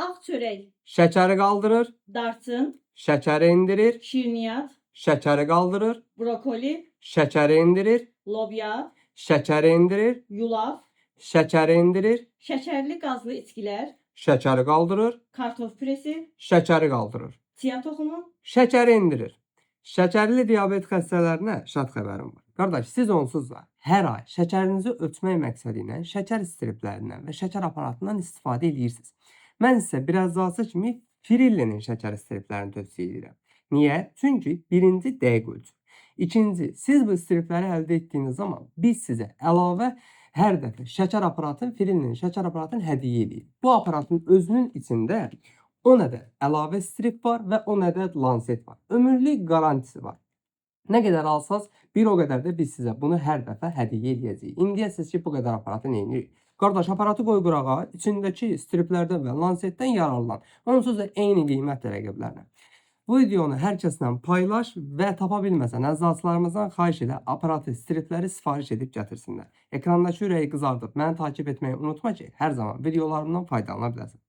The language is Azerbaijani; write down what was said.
Ağ çörək, şəkəri qaldırır, darçın, şəkəri endirir, şirniyyat, şəkəri qaldırır, brokoli, şəkəri endirir, lobya, şəkəri endirir, yulaf, şəkəri endirir, şəkərli qazlı içkilər, şəkəri qaldırır, kartof püresi, şəkəri qaldırır, chia toxumu, şəkəri endirir. Şəkərli diabet xəstələrinə şad xəbərim var. Qardaş, siz onsuz da hər ay şəkərinizi ölçmək məqsədi ilə şəkər striplərindən və şəkər aparatından istifadə edirsiniz. Mən sizə biraz daha kimi Frillinin şəkər striplərini tövsiyə edirəm. Niyə? Çünki birinci dəqiq ölçür. İkinci, siz bu stripləri əldə etdiyiniz zaman biz sizə əlavə hər dəfə şəkər aparatın, Frillinin şəkər aparatını hədiyyə edirik. Bu aparatın özünün içində 10 ədəd əlavə strip var və 10 ədəd lanset var. Ömürlük garantisi var. Nə qədər alsaz, bir o qədər də biz sizə bunu hər dəfə hədiyyə edəcəyik. İndi deyəsiniz ki, bu qədər aparatı nə edirik? Qardaş, aparatı qoy qırağa, içindəki striplərdən və lansetdən yararlan. Onsuz da eyni qiymətlə rəqiblərlə. Bu videonu hər kəslə paylaş və tapa bilməsən, əzazlarımızdan xahiş elə aparatı, stripləri sifariş edib gətirsinlər. Ekrandakı ürəyi qızardıb məni takip etməyi unutma ki, hər zaman videolarımdan faydalana biləsən.